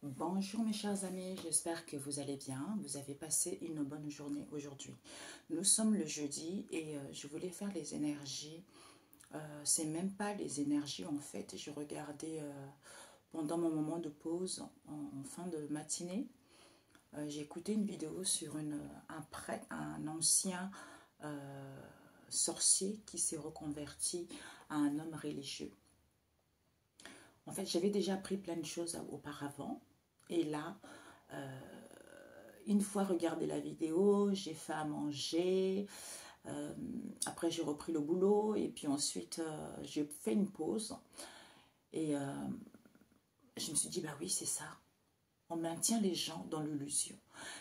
Bonjour mes chers amis, j'espère que vous allez bien, vous avez passé une bonne journée aujourd'hui. Nous sommes le jeudi et je voulais faire les énergies. C'est même pas les énergies en fait, je regardais pendant mon moment de pause en fin de matinée. J'ai écouté une vidéo sur un prêtre, un ancien euh, sorcier qui s'est reconverti à un homme religieux. En fait, j'avais déjà appris plein de choses auparavant. Et là, euh, une fois regardé la vidéo, j'ai fait à manger. euh, Après, j'ai repris le boulot. Et puis ensuite, j'ai fait une pause. Et je me suis dit, bah oui, c'est ça. On maintient les gens dans l'illusion.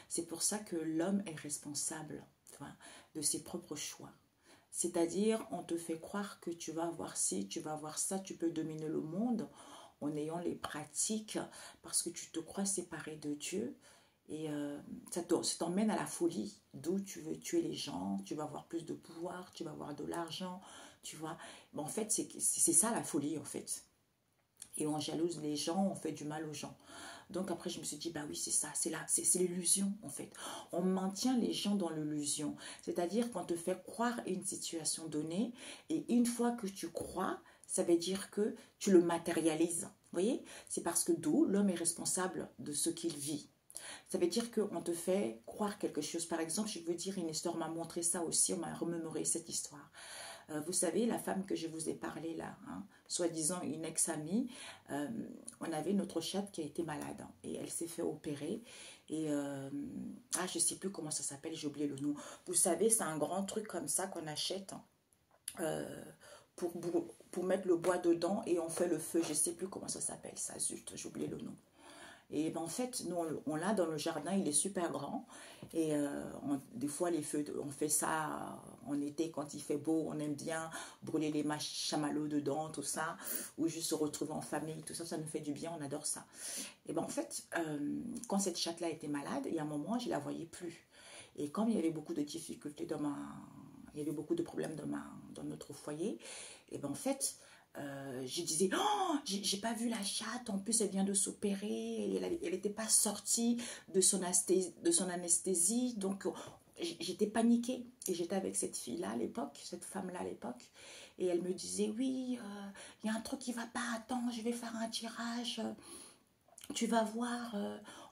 C'est pour ça que l'homme est responsable, tu vois, de ses propres choix. C'est-à-dire, on te fait croire que tu vas avoir ci, tu vas avoir ça, tu peux dominer le monde en ayant les pratiques parce que tu te crois séparé de Dieu. Et ça t'emmène à la folie, d'où tu veux tuer les gens, tu vas avoir plus de pouvoir, tu vas avoir de l'argent, tu vois. En fait, c'est ça la folie, en fait. Et on jalouse les gens, on fait du mal aux gens. Donc après, je me suis dit, bah oui, c'est ça, c'est l'illusion en fait. On maintient les gens dans l'illusion. C'est-à-dire qu'on te fait croire une situation donnée et une fois que tu crois, ça veut dire que tu le matérialises. Vous voyez? C'est parce que d'où l'homme est responsable de ce qu'il vit. Ça veut dire qu'on te fait croire quelque chose. Par exemple, je veux dire une histoire, on m'a montré ça aussi, on m'a remémoré cette histoire. Vous savez, la femme que je vous ai parlé là, hein, soi-disant une ex-amie, euh, on avait notre chatte qui a été malade hein, et elle s'est fait opérer. Et je ne sais plus comment ça s'appelle, j'ai oublié le nom. Vous savez, c'est un grand truc comme ça qu'on achète hein, euh, pour mettre le bois dedans et on fait le feu. Je ne sais plus comment ça s'appelle, ça, zut, j'ai oublié le nom. Et ben, en fait, nous, on l'a dans le jardin, il est super grand. Et des fois, les feux, on fait ça en été quand il fait beau. On aime bien brûler les chamallows dedans, tout ça. Ou juste se retrouver en famille, tout ça, ça nous fait du bien, on adore ça. Et ben en fait, quand cette chatte-là était malade, il y a un moment, je ne la voyais plus. Et comme il y avait beaucoup de difficultés il y avait beaucoup de problèmes dans notre foyer, et ben en fait, je disais, oh, j'ai pas vu la chatte, en plus elle vient de s'opérer, elle n'était pas sortie de son anesthésie, donc j'étais paniquée. Et j'étais avec cette fille-là à l'époque, cette femme-là à l'époque, et elle me disait, oui, il y a un truc qui va pas, attends, je vais faire un tirage, tu vas voir,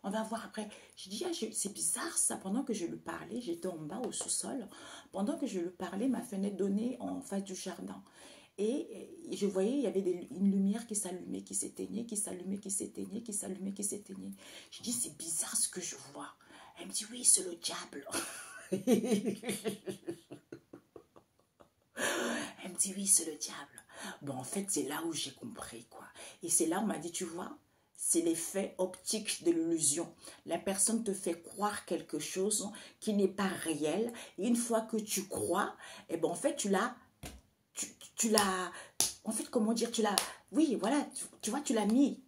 on va voir après. Je dis, ah, c'est bizarre ça, pendant que je lui parlais, j'étais en bas au sous-sol, pendant que je lui parlais, ma fenêtre donnait en face du jardin. Et je voyais, il y avait une lumière qui s'allumait, qui s'éteignait, qui s'allumait, qui s'éteignait, qui s'allumait, qui s'éteignait. Je dis, c'est bizarre ce que je vois. Elle me dit, oui, c'est le diable. Elle me dit, oui, c'est le diable. Bon, en fait, c'est là où j'ai compris, quoi. Et c'est là où on m'a dit, tu vois, c'est l'effet optique de l'illusion. La personne te fait croire quelque chose qui n'est pas réel. Et une fois que tu crois, eh ben, en fait, tu l'as, en fait, comment dire, tu l'as, oui, voilà, tu vois, tu l'as mis.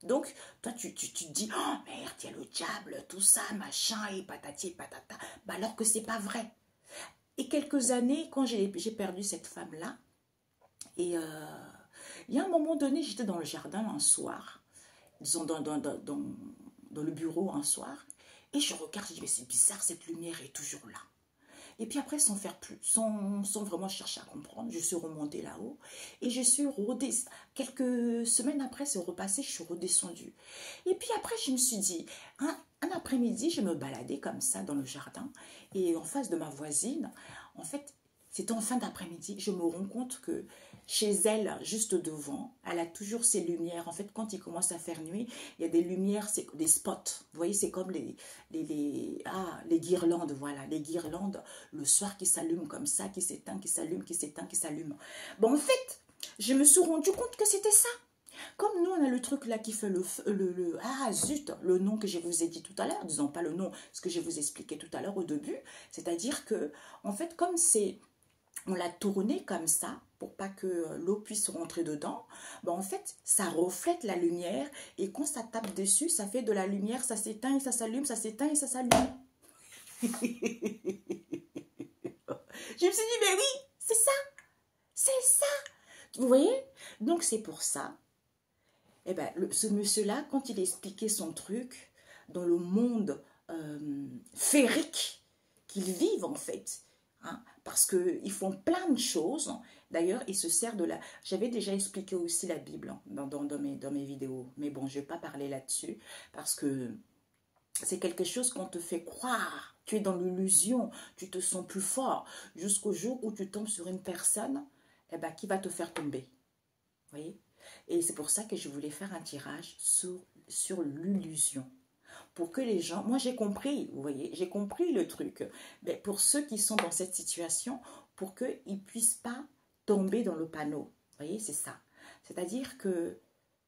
Donc, toi, tu te dis, oh merde, il y a le diable, tout ça, machin, et patati et patata. Bah, alors que c'est pas vrai. Et quelques années, quand j'ai perdu cette femme-là, et il y a un moment donné, j'étais dans le jardin un soir, disons dans le bureau un soir, et je regarde, je dis, mais c'est bizarre, cette lumière est toujours là. Et puis après, sans faire plus, sans vraiment chercher à comprendre, je suis remontée là-haut et je suis redescendue. Quelques semaines après, c'est repassé, je suis redescendue. Et puis après, je me suis dit, un après-midi, je me baladais comme ça dans le jardin et en face de ma voisine, en fait, c'était en fin d'après-midi, je me rends compte que chez elle, juste devant, elle a toujours ses lumières. En fait, quand il commence à faire nuit, il y a des lumières, c'est des spots. Vous voyez, c'est comme les guirlandes, voilà, les guirlandes, le soir qui s'allument comme ça, qui s'éteint, qui s'allume, qui s'éteint, qui s'allume. Bon, en fait, je me suis rendu compte que c'était ça. Comme nous, on a le truc là qui fait ah zut, le nom que je vous ai dit tout à l'heure, disons pas le nom, ce que je vous expliquais tout à l'heure au début, c'est-à-dire que, en fait, comme c'est on l'a tourné comme ça pour pas que l'eau puisse rentrer dedans, ben en fait, ça reflète la lumière et quand ça tape dessus, ça fait de la lumière, ça s'éteint et ça s'allume, ça s'éteint et ça s'allume. Je me suis dit, mais oui, c'est ça, vous voyez. Donc c'est pour ça Eh ben, ce monsieur-là, quand il expliquait son truc, dans le monde féerique qu'ils vivent en fait, hein, parce qu'ils font plein de choses. D'ailleurs, il se sert de la... J'avais déjà expliqué aussi la Bible hein, dans mes vidéos, mais bon, je ne vais pas parler là-dessus, parce que c'est quelque chose qu'on te fait croire. Tu es dans l'illusion, tu te sens plus fort, jusqu'au jour où tu tombes sur une personne eh ben, qui va te faire tomber. Vous voyez? Et c'est pour ça que je voulais faire un tirage sur l'illusion. Pour que les gens... Moi, j'ai compris, vous voyez, j'ai compris le truc. Mais pour ceux qui sont dans cette situation, pour qu'ils ne puissent pas tomber dans le panneau. Vous voyez, c'est ça. C'est-à-dire que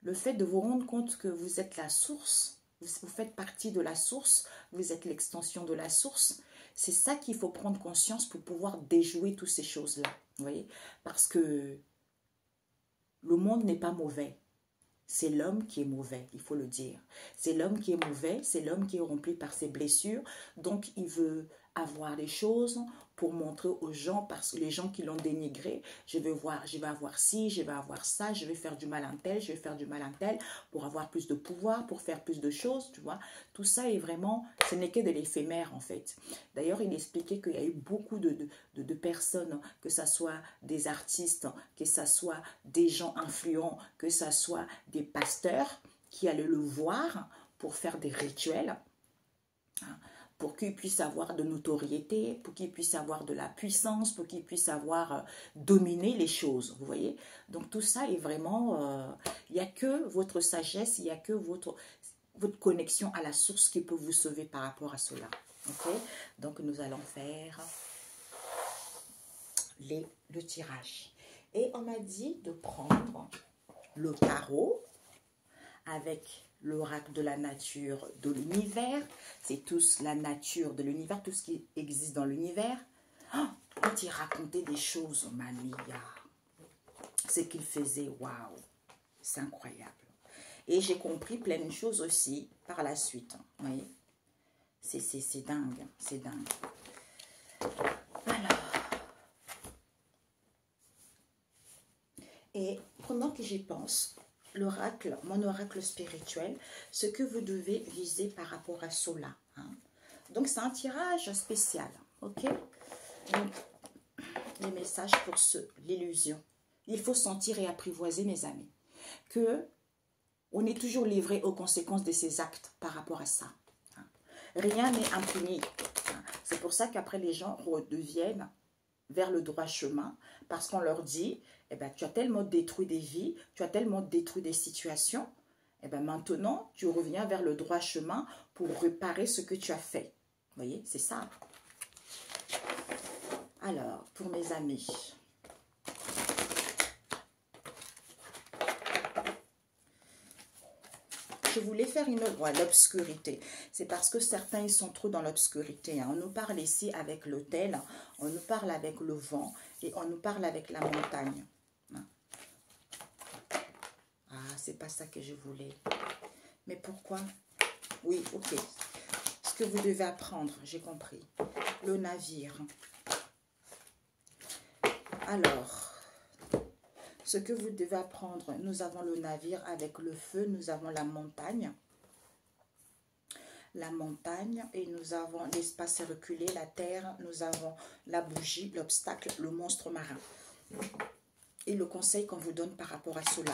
le fait de vous rendre compte que vous êtes la source, vous faites partie de la source, vous êtes l'extension de la source, c'est ça qu'il faut prendre conscience pour pouvoir déjouer toutes ces choses-là. Vous voyez? Parce que le monde n'est pas mauvais. C'est l'homme qui est mauvais, il faut le dire. C'est l'homme qui est mauvais, c'est l'homme qui est rempli par ses blessures. Donc, il veut avoir des choses pour montrer aux gens, parce que les gens qui l'ont dénigré, je vais avoir ci, je vais avoir ça, je vais faire du mal à un tel, je vais faire du mal à un tel, pour avoir plus de pouvoir, pour faire plus de choses, tu vois. Tout ça est vraiment, ce n'est que de l'éphémère en fait. D'ailleurs, il expliquait qu'il y a eu beaucoup de personnes, que ce soit des artistes, que ce soit des gens influents, que ce soit des pasteurs qui allaient le voir pour faire des rituels, hein, pour qu'il puisse avoir de notoriété, pour qu'il puisse avoir de la puissance, pour qu'il puisse avoir dominé les choses, vous voyez. Donc tout ça est vraiment, il n'y a que votre sagesse, il n'y a que votre connexion à la source qui peut vous sauver par rapport à cela. Ok? Donc nous allons faire le tirage. Et on m'a dit de prendre le tarot avec l'oracle de la nature de l'univers. C'est tous la nature de l'univers, tout ce qui existe dans l'univers. Oh, quand il racontait des choses, Mania, ce qu'il faisait, waouh, c'est incroyable. Et j'ai compris plein de choses aussi par la suite. Vous voyez, c'est dingue, c'est dingue. Alors, et pendant que j'y pense, l'oracle, mon oracle spirituel, ce que vous devez viser par rapport à cela. Hein. Donc, c'est un tirage spécial. Ok? Donc, les messages pour l'illusion. Il faut sentir et apprivoiser, mes amis, que on est toujours livré aux conséquences de ses actes par rapport à ça. Hein. Rien n'est impuni. Hein. C'est pour ça qu'après, les gens redeviennent vers le droit chemin, parce qu'on leur dit, eh ben, tu as tellement détruit des vies, tu as tellement détruit des situations, eh ben, maintenant, tu reviens vers le droit chemin pour réparer ce que tu as fait. Vous voyez, c'est ça. Alors, pour mes amis, je voulais faire une l'obscurité. C'est parce que certains, ils sont trop dans l'obscurité. Hein. On nous parle ici avec l'autel, on nous parle avec le vent et on nous parle avec la montagne. Hein. Ah, c'est pas ça que je voulais. Mais pourquoi? Oui, ok. Ce que vous devez apprendre, j'ai compris. Le navire. Alors... Ce que vous devez apprendre, nous avons le navire avec le feu, nous avons la montagne et nous avons l'espace reculé, la terre, nous avons la bougie, l'obstacle, le monstre marin. Et le conseil qu'on vous donne par rapport à cela,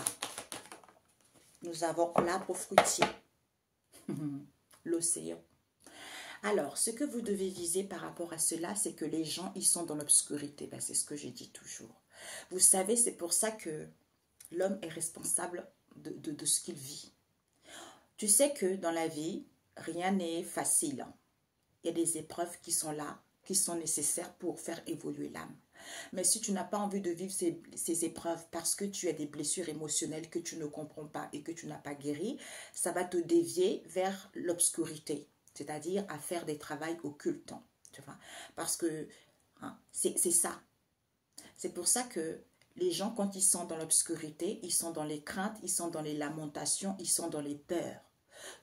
nous avons l'arbre fruitier, l'océan. Alors, ce que vous devez viser par rapport à cela, c'est que les gens, ils sont dans l'obscurité. Ben, c'est ce que j'ai dit toujours. Vous savez, c'est pour ça que l'homme est responsable de ce qu'il vit. Tu sais que dans la vie, rien n'est facile. Il y a des épreuves qui sont là, qui sont nécessaires pour faire évoluer l'âme. Mais si tu n'as pas envie de vivre ces épreuves parce que tu as des blessures émotionnelles que tu ne comprends pas et que tu n'as pas guéri, ça va te dévier vers l'obscurité, c'est-à-dire à faire des travails occultes. Tu vois? Parce que hein, c'est ça. C'est pour ça que les gens, quand ils sont dans l'obscurité, ils sont dans les craintes, ils sont dans les lamentations, ils sont dans les peurs.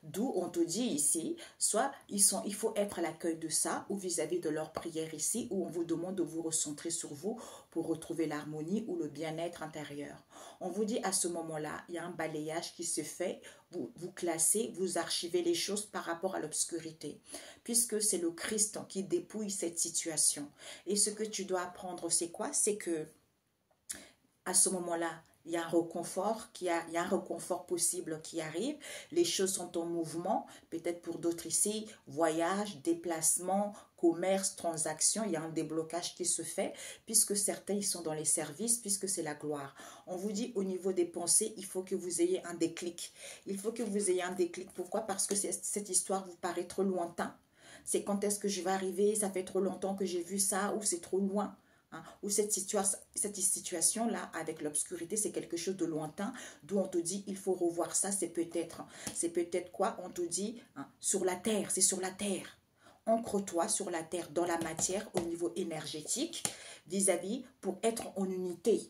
D'où on te dit ici, soit il faut être à l'accueil de ça, ou vis-à-vis de leur prière ici, où on vous demande de vous recentrer sur vous pour retrouver l'harmonie ou le bien-être intérieur. On vous dit à ce moment-là, il y a un balayage qui se fait, vous classez, vous archivez les choses par rapport à l'obscurité, puisque c'est le Christ qui dépouille cette situation. Et ce que tu dois apprendre, c'est quoi? C'est que à ce moment-là, il y a un réconfort il y a un réconfort possible qui arrive. Les choses sont en mouvement. Peut-être pour d'autres ici, voyage, déplacement, commerce, transaction. Il y a un déblocage qui se fait puisque certains ils sont dans les services, puisque c'est la gloire. On vous dit au niveau des pensées, il faut que vous ayez un déclic. Il faut que vous ayez un déclic. Pourquoi? Parce que cette histoire vous paraît trop lointain. C'est quand est-ce que je vais arriver? Ça fait trop longtemps que j'ai vu ça ou c'est trop loin. Hein, ou cette situation-là, avec l'obscurité, c'est quelque chose de lointain, d'où on te dit, il faut revoir ça, c'est peut-être quoi? On te dit, hein, sur la terre, c'est sur la terre. Ancre-toi sur la terre, dans la matière, au niveau énergétique, vis-à-vis, pour être en unité,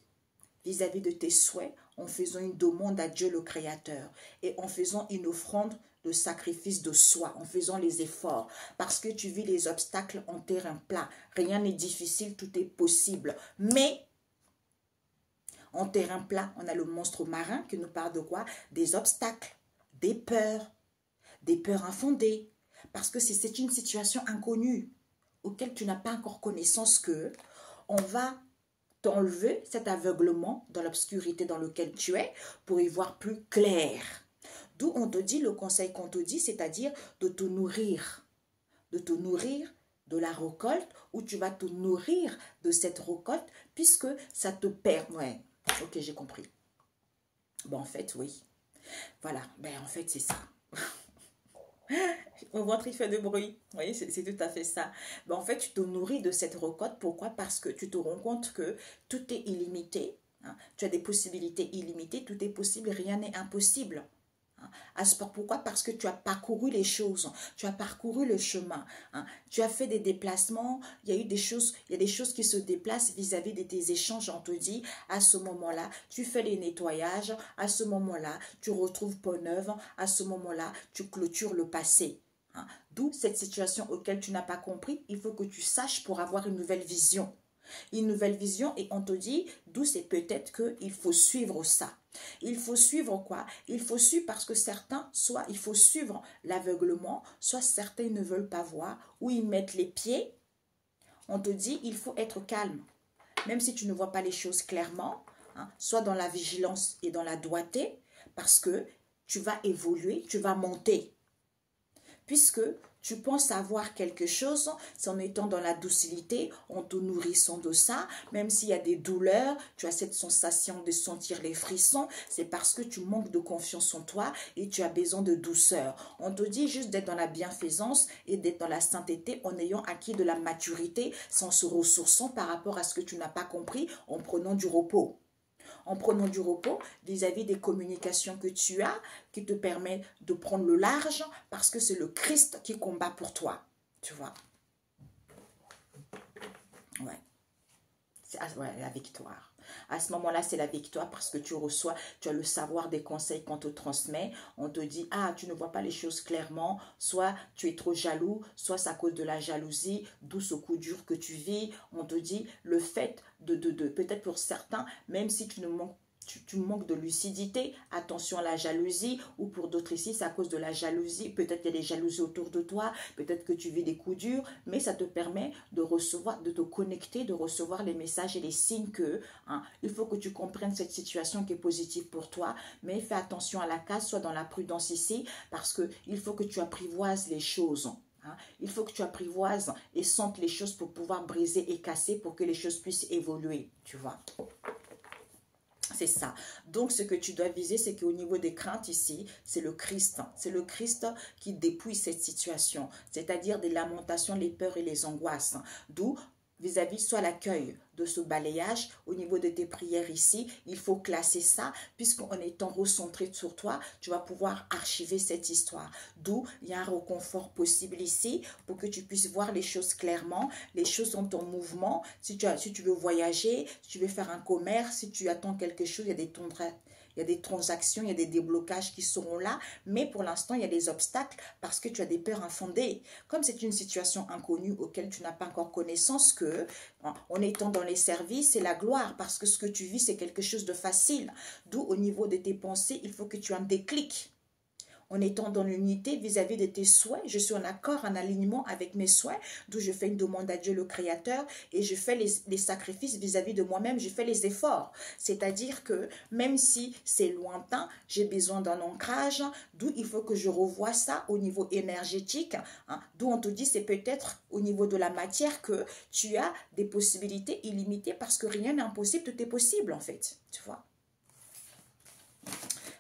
vis-à-vis de tes souhaits, en faisant une demande à Dieu le Créateur, et en faisant une offrande de sacrifice de soi, en faisant les efforts, parce que tu vis les obstacles en terrain plat. Rien n'est difficile, tout est possible. Mais en terrain plat, on a le monstre marin qui nous parle de quoi? Des obstacles, des peurs infondées, parce que c'est une situation inconnue auquel tu n'as pas encore connaissance que on va t'enlever cet aveuglement dans l'obscurité dans lequel tu es pour y voir plus clair. D'où on te dit, le conseil qu'on te dit, c'est-à-dire de te nourrir de la récolte, où tu vas te nourrir de cette récolte, puisque ça te permet. Ouais, ok, j'ai compris. Bon, en fait, oui. Voilà, ben en fait, c'est ça. Mon ventre, il fait de bruit. Vous voyez, c'est tout à fait ça. Ben, en fait, tu te nourris de cette récolte. Pourquoi? Parce que tu te rends compte que tout est illimité. Hein. Tu as des possibilités illimitées. Tout est possible. Rien n'est impossible. Pourquoi? Parce que tu as parcouru les choses, tu as parcouru le chemin, hein. Tu as fait des déplacements, il y a des choses qui se déplacent vis-à-vis de tes échanges. On te dit, à ce moment-là, tu fais les nettoyages, à ce moment-là, tu retrouves peau neuve, à ce moment-là, tu clôtures le passé. Hein. D'où cette situation auquel tu n'as pas compris, il faut que tu saches pour avoir une nouvelle vision. Une nouvelle vision, et on te dit, d'où c'est peut-être qu'il faut suivre ça. Il faut suivre quoi? Il faut suivre parce que certains, soit il faut suivre l'aveuglement, soit certains ne veulent pas voir, ou ils mettent les pieds. On te dit, il faut être calme. Même si tu ne vois pas les choses clairement, hein, sois dans la vigilance et dans la doigté, parce que tu vas évoluer, tu vas monter. Puisque tu penses avoir quelque chose, c'est en étant dans la docilité, en te nourrissant de ça, même s'il y a des douleurs, tu as cette sensation de sentir les frissons, c'est parce que tu manques de confiance en toi et tu as besoin de douceur. On te dit juste d'être dans la bienfaisance et d'être dans la sainteté en ayant acquis de la maturité, sans se ressourçant par rapport à ce que tu n'as pas compris, en prenant du repos. En prenant du repos vis-à-vis des communications que tu as, qui te permettent de prendre le large, parce que c'est le Christ qui combat pour toi. Tu vois? Ouais. C'est la victoire. À ce moment-là, c'est la victoire parce que tu reçois, tu as le savoir des conseils qu'on te transmet. On te dit, ah, tu ne vois pas les choses clairement, soit tu es trop jaloux, soit c'est à cause de la jalousie, d'où ce coup dur que tu vis. On te dit, le fait peut-être pour certains, même si tu manques de lucidité, attention à la jalousie, ou pour d'autres ici, c'est à cause de la jalousie, peut-être qu'il y a des jalousies autour de toi, peut-être que tu vis des coups durs, mais ça te permet de recevoir, de te connecter, de recevoir les messages et les signes que, hein, il faut que tu comprennes cette situation qui est positive pour toi, mais fais attention à la casse, sois dans la prudence ici, parce que il faut que tu apprivoises les choses. Hein. Il faut que tu apprivoises et sentes les choses pour pouvoir briser et casser, pour que les choses puissent évoluer, tu vois. C'est ça. Donc, ce que tu dois viser, c'est qu'au niveau des craintes ici, c'est le Christ. C'est le Christ qui dépouille cette situation. C'est-à-dire des lamentations, les peurs et les angoisses. D'où, vis-à-vis, soit l'accueil de ce balayage, au niveau de tes prières ici, il faut classer ça, puisqu'en étant recentré sur toi, tu vas pouvoir archiver cette histoire. D'où il y a un réconfort possible ici, pour que tu puisses voir les choses clairement, les choses sont en mouvement. Si tu veux voyager, si tu veux faire un commerce, si tu attends quelque chose, il y a il y a des transactions, il y a des déblocages qui seront là, mais pour l'instant, il y a des obstacles parce que tu as des peurs infondées. Comme c'est une situation inconnue auquel tu n'as pas encore connaissance, que en étant dans les services, c'est la gloire parce que ce que tu vis, c'est quelque chose de facile. D'où au niveau de tes pensées, il faut que tu aies un déclic. En étant dans l'unité vis-à-vis de tes souhaits, je suis en accord, en alignement avec mes souhaits, d'où je fais une demande à Dieu le Créateur et je fais les sacrifices vis-à-vis de moi-même, je fais les efforts. C'est-à-dire que même si c'est lointain, j'ai besoin d'un ancrage, d'où il faut que je revoie ça au niveau énergétique, hein, d'où on te dit c'est peut-être au niveau de la matière que tu as des possibilités illimitées parce que rien n'est impossible, tout est possible en fait, tu vois.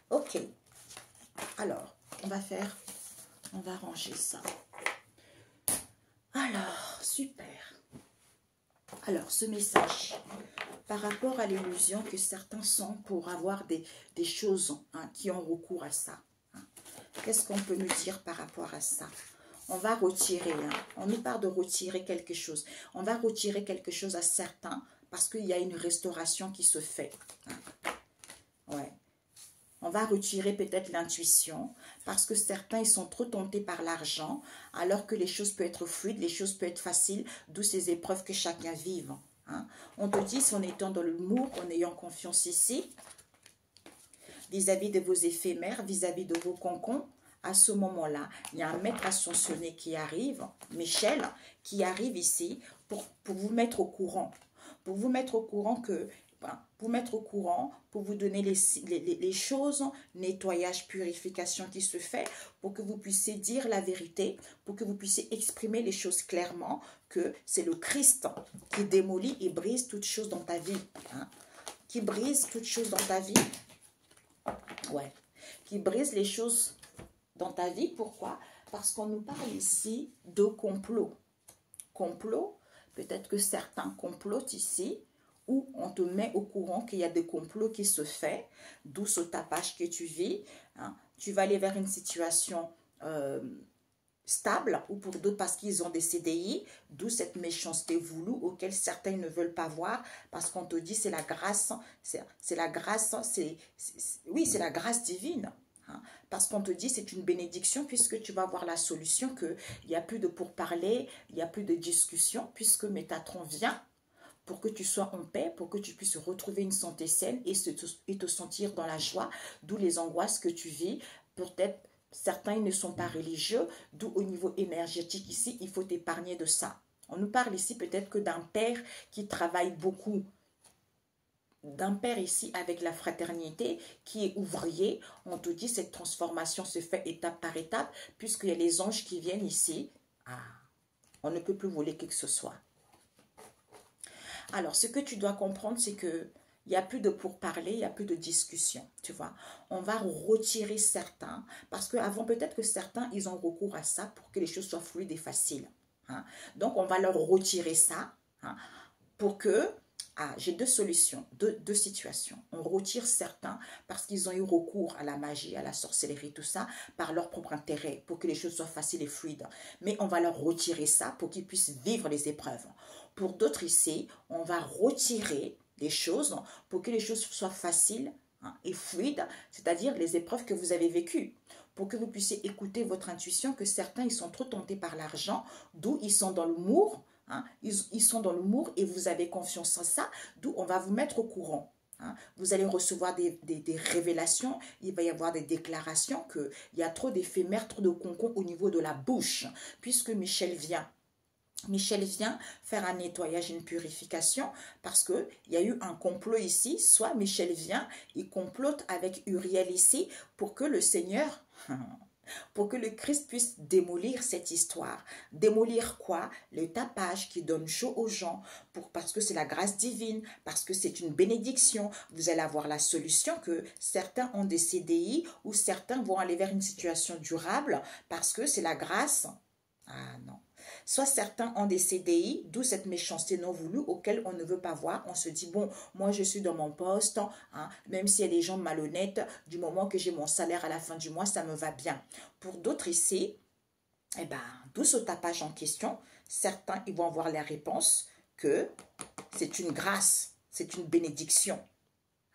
Ok, alors... on va ranger ça. Alors, super. Alors, ce message, par rapport à l'illusion que certains sont pour avoir des choses qui ont recours à ça. Qu'est-ce qu'on peut nous dire par rapport à ça? On va retirer, on nous parle de retirer quelque chose. On va retirer quelque chose à certains parce qu'il y a une restauration qui se fait. Ouais. On va retirer peut-être l'intuition parce que certains, ils sont trop tentés par l'argent alors que les choses peuvent être fluides, les choses peuvent être faciles, d'où ces épreuves que chacun vive. Hein. On te dit, si en étant dans l'humour, en ayant confiance ici, vis-à-vis de vos éphémères, vis-à-vis de vos concons, à ce moment-là, il y a un maître ascensionné qui arrive, Michel, qui arrive ici pour vous mettre au courant. Pour vous mettre au courant que... pour mettre au courant, pour vous donner les choses, nettoyage, purification qui se fait, pour que vous puissiez dire la vérité, pour que vous puissiez exprimer les choses clairement, que c'est le Christ qui démolit et brise toutes choses dans ta vie. Hein, qui brise toutes choses dans ta vie. Ouais. Qui brise les choses dans ta vie. Pourquoi? Parce qu'on nous parle ici de complot. Complot, peut-être que certains complotent ici, où on te met au courant qu'il y a des complots qui se font, d'où ce tapage que tu vis. Hein. Tu vas aller vers une situation stable, ou pour d'autres parce qu'ils ont des CDI, d'où cette méchanceté voulue auquel certains ne veulent pas voir, parce qu'on te dit c'est la grâce, c'est la grâce, oui, c'est la grâce divine. Hein. Parce qu'on te dit c'est une bénédiction puisque tu vas voir la solution, qu'il n'y a plus de pourparler, il n'y a plus de discussion, puisque Métatron vient pour que tu sois en paix, pour que tu puisses retrouver une santé saine et te sentir dans la joie, d'où les angoisses que tu vis. Peut-être certains ils ne sont pas religieux, d'où au niveau énergétique ici, il faut t'épargner de ça. On nous parle ici peut-être que d'un père qui travaille beaucoup, d'un père ici avec la fraternité qui est ouvrier. On te dit cette transformation se fait étape par étape puisqu'il y a les anges qui viennent ici. Ah, on ne peut plus voler qui que ce soit. Alors, ce que tu dois comprendre, c'est que il n'y a plus de pourparler, il n'y a plus de discussion, tu vois. On va retirer certains, parce qu'avant, peut-être que certains, ils ont recours à ça pour que les choses soient fluides et faciles. Hein. Donc, on va leur retirer ça pour que... Ah, j'ai deux solutions, deux situations. On retire certains parce qu'ils ont eu recours à la magie, à la sorcellerie, tout ça, par leur propre intérêt, pour que les choses soient faciles et fluides. Mais on va leur retirer ça pour qu'ils puissent vivre les épreuves. Pour d'autres ici, on va retirer les choses pour que les choses soient faciles et fluides, c'est-à-dire les épreuves que vous avez vécues, pour que vous puissiez écouter votre intuition, que certains, ils sont trop tentés par l'argent, d'où ils sont dans l'humour, ils sont dans l'humour et vous avez confiance en ça, d'où on va vous mettre au courant. Vous allez recevoir des révélations, il va y avoir des déclarations qu'il y a trop d'éphémères, trop de concons au niveau de la bouche, puisque Michel vient. Michel vient faire un nettoyage, une purification, parce qu'il y a eu un complot ici. Soit Michel vient, il complote avec Uriel ici pour que le Seigneur, pour que le Christ puisse démolir cette histoire. Démolir quoi? Le tapage qui donne chaud aux gens, parce que c'est la grâce divine, parce que c'est une bénédiction. Vous allez avoir la solution que certains ont des CDI ou certains vont aller vers une situation durable parce que c'est la grâce. Ah non. Soit certains ont des CDI, d'où cette méchanceté non voulue auquel on ne veut pas voir. On se dit, bon, moi je suis dans mon poste, même s'il y a des gens malhonnêtes, du moment que j'ai mon salaire à la fin du mois, ça me va bien. Pour d'autres ici, eh ben, d'où ce tapage en question, certains ils vont avoir la réponse que c'est une grâce, c'est une bénédiction.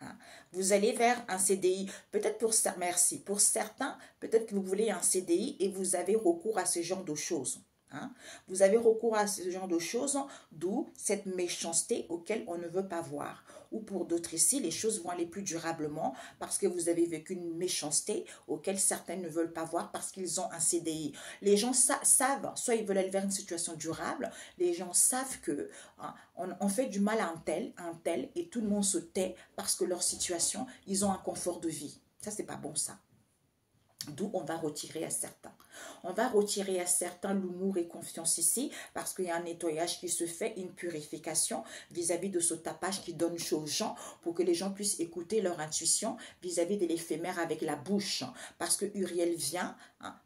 Hein. Vous allez vers un CDI. Peut-être pour ça, merci. Pour certains, peut-être que vous voulez un CDI et vous avez recours à ce genre de choses. Hein. Vous avez recours à ce genre de choses, d'où cette méchanceté auquel on ne veut pas voir. Ou pour d'autres ici, les choses vont aller plus durablement parce que vous avez vécu une méchanceté auquel certains ne veulent pas voir parce qu'ils ont un CDI. Les gens savent, soit ils veulent aller vers une situation durable, les gens savent que hein, on fait du mal à un tel, et tout le monde se tait parce que leur situation, ils ont un confort de vie. Ça, c'est pas bon ça. D'où on va retirer à certains. On va retirer à certains l'humour et confiance ici parce qu'il y a un nettoyage qui se fait, une purification vis-à-vis de ce tapage qui donne chaud aux gens pour que les gens puissent écouter leur intuition vis-à-vis de l'éphémère avec la bouche. Parce que Uriel vient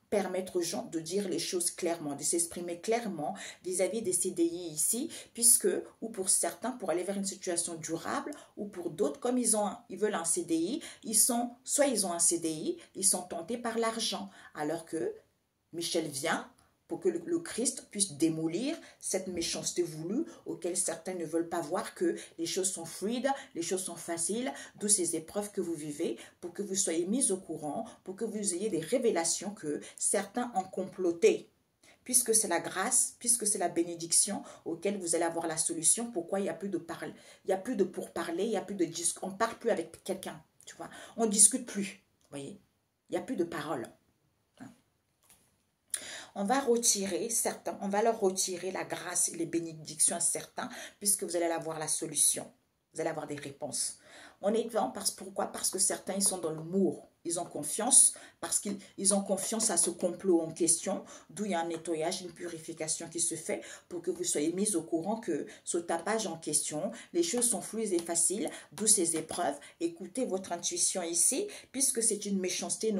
permettre aux gens de dire les choses clairement, de s'exprimer clairement vis-à-vis des CDI ici, puisque, ou pour certains, pour aller vers une situation durable, ou pour d'autres, comme ils veulent un CDI, soit ils ont un CDI, ils sont tentés par l'argent, alors que Michel vient pour que le Christ puisse démolir cette méchanceté voulue auquel certains ne veulent pas voir que les choses sont fluides, les choses sont faciles, d'où ces épreuves que vous vivez, pour que vous soyez mis au courant, pour que vous ayez des révélations que certains ont comploté. Puisque c'est la grâce, puisque c'est la bénédiction auquel vous allez avoir la solution, pourquoi il n'y a plus de parole, il n'y a plus de pourparler, il n'y a plus de discours, on ne parle plus avec quelqu'un, tu vois, on ne discute plus, vous voyez, il n'y a plus de parole. On va retirer certains, on va leur retirer la grâce et les bénédictions à certains, puisque vous allez avoir la solution. Vous allez avoir des réponses. On est devant pourquoi? Parce que certains, ils sont dans l'humour. Ils ont confiance, parce qu'ils ont confiance à ce complot en question, d'où il y a un nettoyage, une purification qui se fait pour que vous soyez mis au courant que ce tapage en question, les choses sont fluides et faciles, d'où ces épreuves. Écoutez votre intuition ici, puisque c'est une méchanceté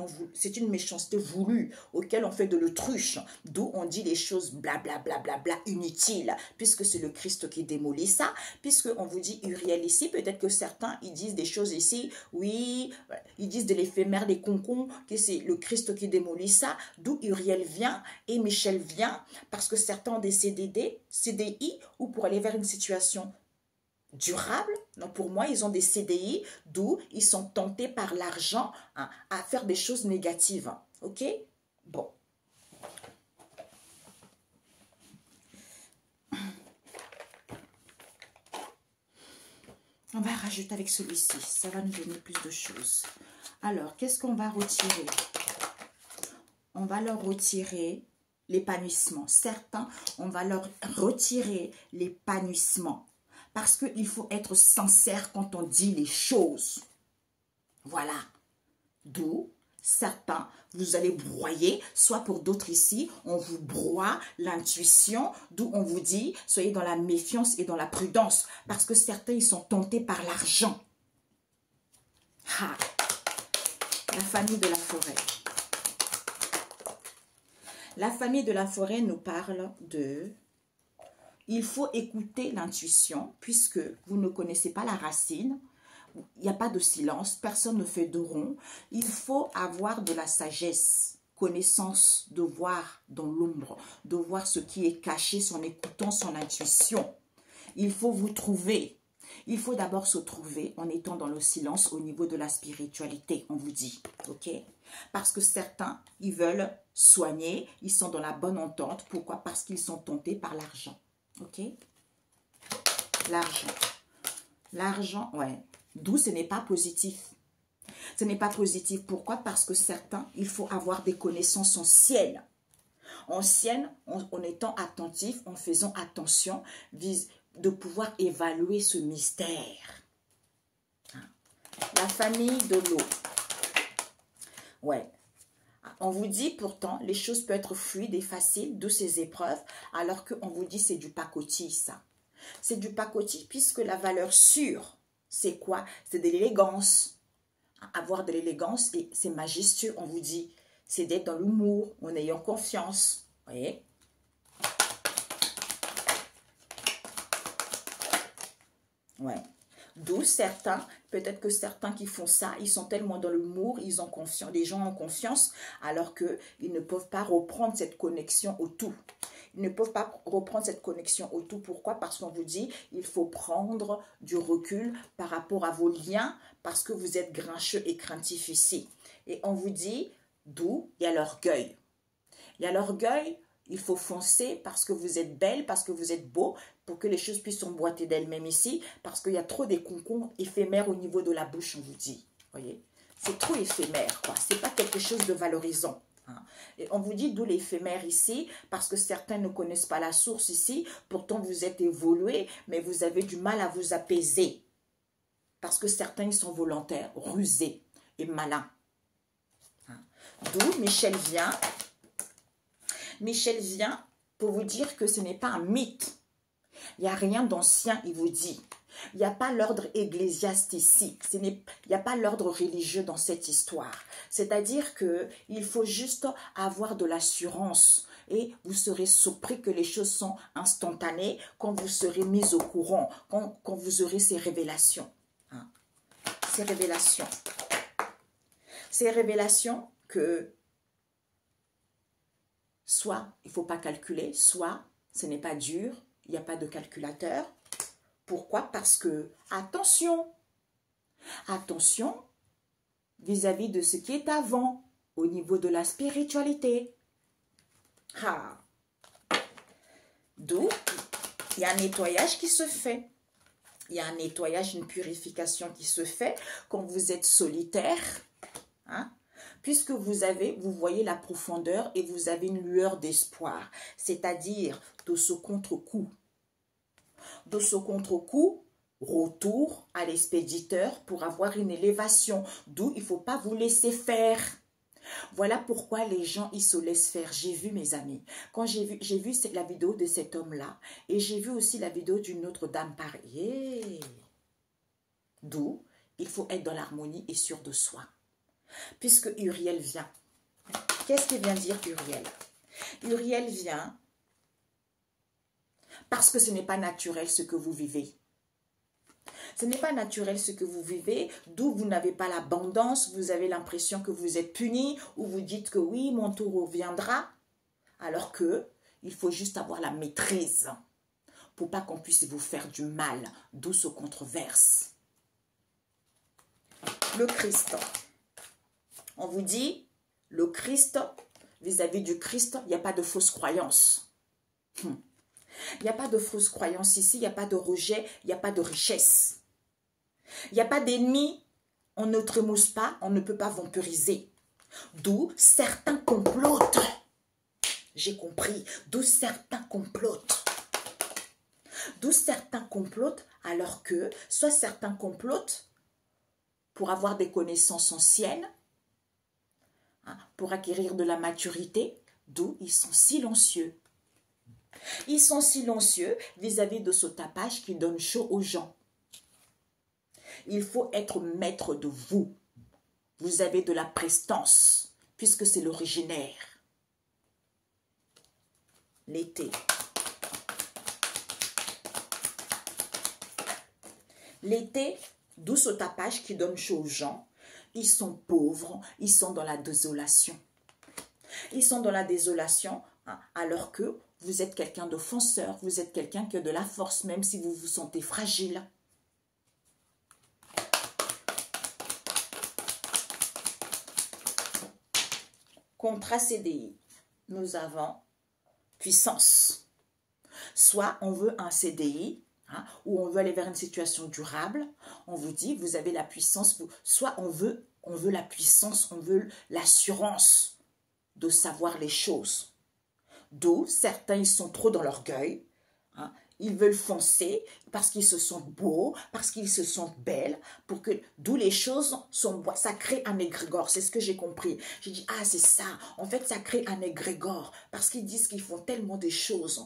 voulue, auquel on fait de l'autruche, d'où on dit les choses blablabla inutiles, puisque c'est le Christ qui démolit ça, puisque on vous dit Uriel ici, peut-être que certains, ils disent des choses ici, oui, ils disent de l'éphémère, des concons, que c'est le Christ qui démolit ça, d'où Uriel vient et Michel vient, parce que certains ont des CDI, ou pour aller vers une situation durable. Donc pour moi, ils ont des CDI, d'où ils sont tentés par l'argent à faire des choses négatives. Ok? Bon. On va rajouter avec celui-ci. Ça va nous donner plus de choses. Alors, qu'est-ce qu'on va retirer? On va leur retirer l'épanouissement. Certains, on va leur retirer l'épanouissement. Parce qu'il faut être sincère quand on dit les choses. Voilà. D'où certains, vous allez broyer, soit pour d'autres ici, on vous broie l'intuition, d'où on vous dit, soyez dans la méfiance et dans la prudence. Parce que certains, ils sont tentés par l'argent. Ah. La famille de la forêt. La famille de la forêt nous parle de... Il faut écouter l'intuition, puisque vous ne connaissez pas la racine. Il n'y a pas de silence, personne ne fait de rond. Il faut avoir de la sagesse, connaissance, de voir dans l'ombre, de voir ce qui est caché en écoutant son intuition. Il faut vous trouver. Il faut d'abord se trouver en étant dans le silence au niveau de la spiritualité, on vous dit, ok? Parce que certains, ils veulent soigner, ils sont dans la bonne entente. Pourquoi? Parce qu'ils sont tentés par l'argent, ok? L'argent. L'argent, ouais. D'où ce n'est pas positif. Ce n'est pas positif. Pourquoi? Parce que certains, il faut avoir des connaissances anciennes. Anciennes, en étant attentif, en faisant attention, de pouvoir évaluer ce mystère. La famille de l'eau. Ouais. On vous dit pourtant, les choses peuvent être fluides et faciles, d'où ces épreuves, alors qu'on vous dit c'est du pacotille, ça. C'est du pacotille puisque la valeur sûre, c'est quoi? C'est de l'élégance. Avoir de l'élégance, et c'est majestueux, on vous dit. C'est d'être dans l'humour, en ayant confiance. Vous voyez? Ouais. D'où certains, peut-être que certains qui font ça, ils sont tellement dans l'humour, ils ont confiance, les gens ont confiance, alors qu'ils ne peuvent pas reprendre cette connexion au tout. Ils ne peuvent pas reprendre cette connexion au tout. Pourquoi? Parce qu'on vous dit, il faut prendre du recul par rapport à vos liens, parce que vous êtes grincheux et craintifs ici. Et on vous dit, d'où il y a l'orgueil. Il y a l'orgueil, il faut foncer parce que vous êtes belle, parce que vous êtes beau, pour que les choses puissent s'emboîter d'elles-mêmes ici, parce qu'il y a trop des concours éphémères au niveau de la bouche, on vous dit. Voyez, c'est trop éphémère, quoi. C'est pas quelque chose de valorisant. Hein. Et on vous dit d'où l'éphémère ici, parce que certains ne connaissent pas la source ici, pourtant vous êtes évolué, mais vous avez du mal à vous apaiser. Parce que certains ils sont volontaires, rusés et malins. Hein. D'où Michel vient. Michel vient pour vous dire que ce n'est pas un mythe. Il n'y a rien d'ancien, il vous dit. Il n'y a pas l'ordre ecclésiaste ici. Il n'y a pas l'ordre religieux dans cette histoire. C'est-à-dire qu'il faut juste avoir de l'assurance. Et vous serez surpris que les choses sont instantanées quand vous serez mis au courant, quand vous aurez ces révélations. Hein. Ces révélations. Ces révélations que soit il ne faut pas calculer, soit ce n'est pas dur, il n'y a pas de calculateur. Pourquoi? Parce que, attention vis-à-vis de ce qui est avant, au niveau de la spiritualité. Ah. D'où, il y a un nettoyage qui se fait. Il y a un nettoyage, une purification qui se fait quand vous êtes solitaire, hein? Puisque vous voyez la profondeur et vous avez une lueur d'espoir, c'est-à-dire de ce contre-coup. De ce contre-coup, retour à l'expéditeur pour avoir une élévation, d'où il ne faut pas vous laisser faire. Voilà pourquoi les gens, ils se laissent faire. J'ai vu, mes amis, quand j'ai vu la vidéo de cet homme-là, et j'ai vu aussi la vidéo d'une autre dame pareille. D'où il faut être dans l'harmonie et sûr de soi. Puisque Uriel vient. Qu'est-ce qu'il vient dire, Uriel? Uriel vient parce que ce n'est pas naturel ce que vous vivez. Ce n'est pas naturel ce que vous vivez, d'où vous n'avez pas l'abondance, vous avez l'impression que vous êtes puni, ou vous dites que oui, mon tour reviendra, alors que il faut juste avoir la maîtrise pour pas qu'on puisse vous faire du mal, d'où ce controverse. Le Christ. On vous dit, le Christ, vis-à-vis du Christ, il n'y a pas de fausse croyance. Il n'y a pas de fausse croyance ici, il n'y a pas de rejet, il n'y a pas de richesse. Il n'y a pas d'ennemis, on ne trémousse pas, on ne peut pas vampiriser. D'où certains complotent. J'ai compris, d'où certains complotent. D'où certains complotent alors que, soit certains complotent pour avoir des connaissances anciennes, pour acquérir de la maturité, d'où ils sont silencieux. Ils sont silencieux vis-à-vis de ce tapage qui donne chaud aux gens. Il faut être maître de vous. Vous avez de la prestance, puisque c'est l'originaire. L'été. L'été, d'où ce tapage qui donne chaud aux gens. Ils sont pauvres, ils sont dans la désolation. Ils sont dans la désolation, hein, alors que vous êtes quelqu'un de fonceur, vous êtes quelqu'un qui a de la force, même si vous vous sentez fragile. Contrat CDI, nous avons puissance. Soit on veut un CDI, hein, ou on veut aller vers une situation durable, on vous dit, vous avez la puissance, soit on veut la puissance, on veut l'assurance de savoir les choses. D'où certains, ils sont trop dans l'orgueil, hein, ils veulent foncer parce qu'ils se sentent beaux, parce qu'ils se sentent belles, d'où les choses sont, ça crée un égrégore, c'est ce que j'ai compris. J'ai dit, ah c'est ça, en fait ça crée un égrégore, parce qu'ils disent qu'ils font tellement des choses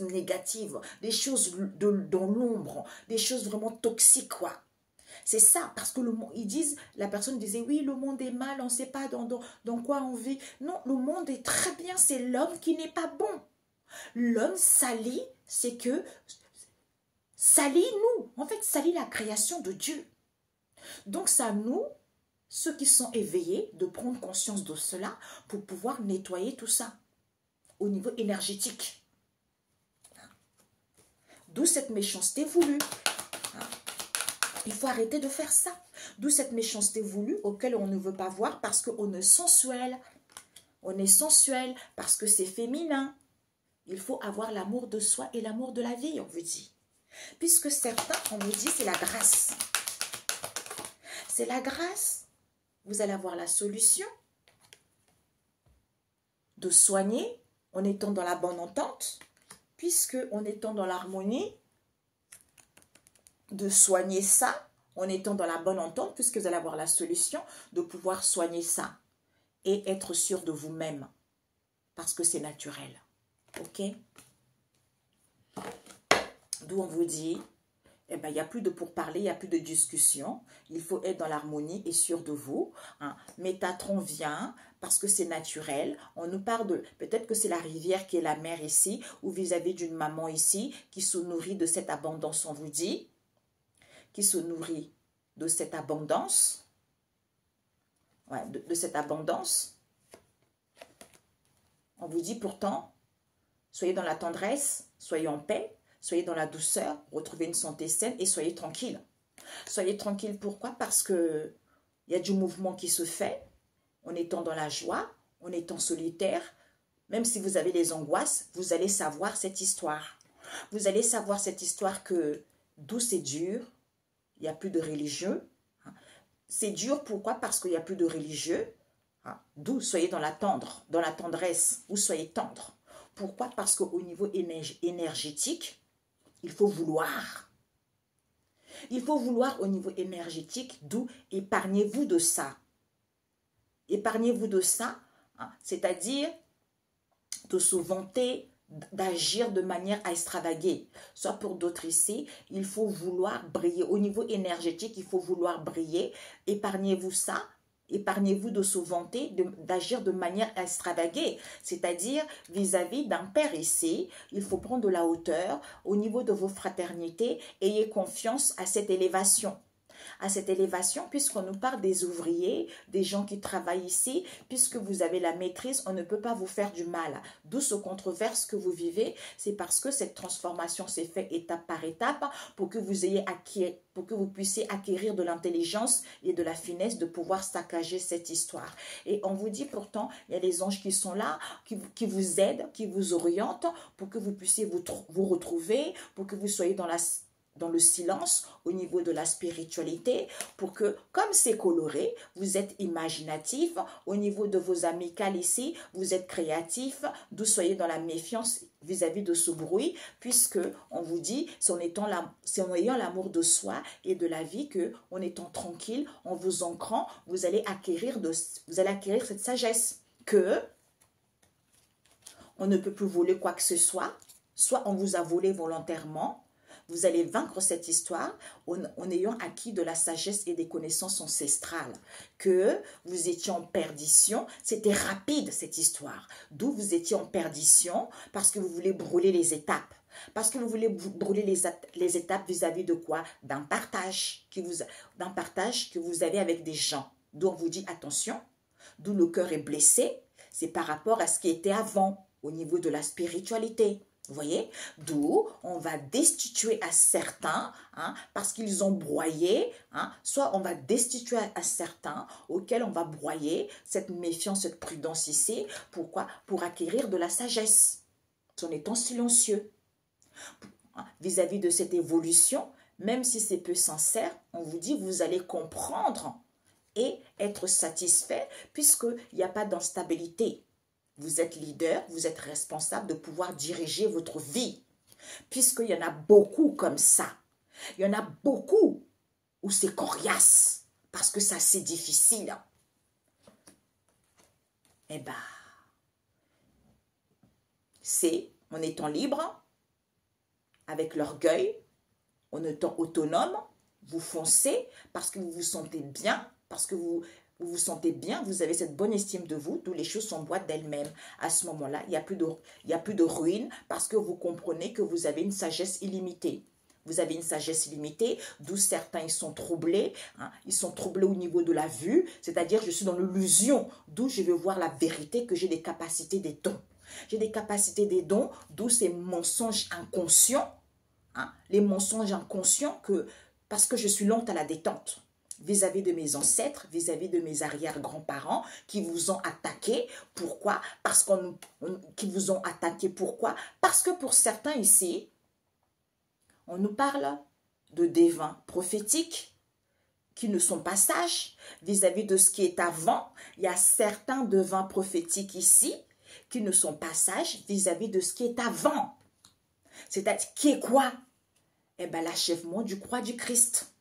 négatives, des choses dans l'ombre, des choses vraiment toxiques, quoi. C'est ça, parce que ils disent, la personne disait, oui, le monde est mal, on ne sait pas dans quoi on vit. Non, le monde est très bien, c'est l'homme qui n'est pas bon. L'homme salit, c'est que salit nous, en fait salit la création de Dieu. Donc c'est à nous, ceux qui sont éveillés, de prendre conscience de cela pour pouvoir nettoyer tout ça au niveau énergétique. D'où cette méchanceté voulue. Il faut arrêter de faire ça. D'où cette méchanceté voulue auquel on ne veut pas voir parce qu'on est sensuel. On est sensuel parce que c'est féminin. Il faut avoir l'amour de soi et l'amour de la vie, on vous dit. Puisque certains, on vous dit, c'est la grâce. C'est la grâce. Vous allez avoir la solution de soigner en étant dans la bonne entente, puisque en étant dans l'harmonie, de soigner ça, en étant dans la bonne entente, puisque vous allez avoir la solution de pouvoir soigner ça et être sûr de vous-même, parce que c'est naturel. Ok? D'où on vous dit, eh ben, il n'y a plus de pourparler, il n'y a plus de discussion. Il faut être dans l'harmonie et sûr de vous. Hein. Métatron vient parce que c'est naturel. On nous parle de, peut-être que c'est la rivière qui est la mer ici, ou vis-à-vis d'une maman ici, qui se nourrit de cette abondance, on vous dit, qui se nourrit de cette abondance. Ouais, de cette abondance. On vous dit pourtant, soyez dans la tendresse, soyez en paix, soyez dans la douceur, retrouvez une santé saine et soyez tranquille. Soyez tranquille, pourquoi? Parce que il y a du mouvement qui se fait, en étant dans la joie, en étant solitaire. Même si vous avez des angoisses, vous allez savoir cette histoire. Vous allez savoir cette histoire que d'où c'est dur, il n'y a plus de religieux. C'est dur, pourquoi? Parce qu'il n'y a plus de religieux. D'où soyez dans la tendresse, vous soyez tendre. Pourquoi? Parce qu'au niveau énergétique, il faut vouloir. Il faut vouloir au niveau énergétique, d'où épargnez-vous de ça. Épargnez-vous de ça, hein, c'est-à-dire de se vanter, d'agir de manière à extravaguer. Soit pour d'autres ici, il faut vouloir briller. Au niveau énergétique, il faut vouloir briller. Épargnez-vous ça. Épargnez-vous de se vanter, d'agir de manière à extravaguer. C'est-à-dire, vis-à-vis d'un père ici, il faut prendre de la hauteur. Au niveau de vos fraternités, ayez confiance à cette élévation. À cette élévation, puisqu'on nous parle des ouvriers, des gens qui travaillent ici, puisque vous avez la maîtrise, on ne peut pas vous faire du mal. D'où ce controverse que vous vivez, c'est parce que cette transformation s'est faite étape par étape pour que vous ayez pour que vous puissiez acquérir de l'intelligence et de la finesse de pouvoir saccager cette histoire. Et on vous dit pourtant, il y a des anges qui sont là, qui vous aident, qui vous orientent pour que vous puissiez vous retrouver, pour que vous soyez dans le silence, au niveau de la spiritualité, pour que, comme c'est coloré, vous êtes imaginatif, au niveau de vos amicales ici, vous êtes créatif, d'où soyez dans la méfiance vis-à-vis de ce bruit, puisque on vous dit, c'est en ayant l'amour de soi et de la vie que, en étant tranquille, en vous ancrant, vous allez acquérir cette sagesse, que on ne peut plus voler quoi que ce soit on vous a volé volontairement. Vous allez vaincre cette histoire en ayant acquis de la sagesse et des connaissances ancestrales. Que vous étiez en perdition, c'était rapide cette histoire. D'où vous étiez en perdition parce que vous voulez brûler les étapes. Parce que vous voulez brûler les étapes vis-à-vis de quoi? D'un partage que vous avez avec des gens. D'où on vous dit attention, d'où le cœur est blessé, c'est par rapport à ce qui était avant au niveau de la spiritualité. Vous voyez, d'où on va destituer à certains, hein, parce qu'ils ont broyé, hein, soit on va destituer à certains auxquels on va broyer cette méfiance, cette prudence ici. Pourquoi? Pour acquérir de la sagesse, en étant silencieux. Vis-à-vis de cette évolution, même si c'est peu sincère, on vous dit vous allez comprendre et être satisfait puisqu'il n'y a pas d'instabilité. Vous êtes leader, vous êtes responsable de pouvoir diriger votre vie. Puisqu'il y en a beaucoup comme ça. Il y en a beaucoup où c'est coriace. Parce que ça, c'est difficile. Eh bien, c'est en étant libre, avec l'orgueil, en étant autonome, vous foncez parce que vous vous sentez bien, parce que vous vous sentez bien, vous avez cette bonne estime de vous, d'où les choses s'emboîtent d'elles-mêmes. À ce moment-là, il n'y a plus de ruine parce que vous comprenez que vous avez une sagesse illimitée. Vous avez une sagesse illimitée, d'où certains ils sont troublés. Hein, ils sont troublés au niveau de la vue, c'est-à-dire je suis dans l'illusion, d'où je veux voir la vérité, que j'ai des capacités, des dons. J'ai des capacités, des dons, d'où ces mensonges inconscients hein, les mensonges inconscients parce que je suis lente à la détente vis-à-vis de mes ancêtres, vis-à-vis de mes arrière-grands-parents qui vous ont attaqué. Pourquoi? Qui vous ont attaqué. Pourquoi? Parce que pour certains ici, on nous parle de devins prophétiques qui ne sont pas sages vis-à-vis de ce qui est avant. Il y a certains devins prophétiques ici qui ne sont pas sages vis-à-vis de ce qui est avant. C'est-à-dire, qui est quoi? Eh bien, l'achèvement du croix du Christ.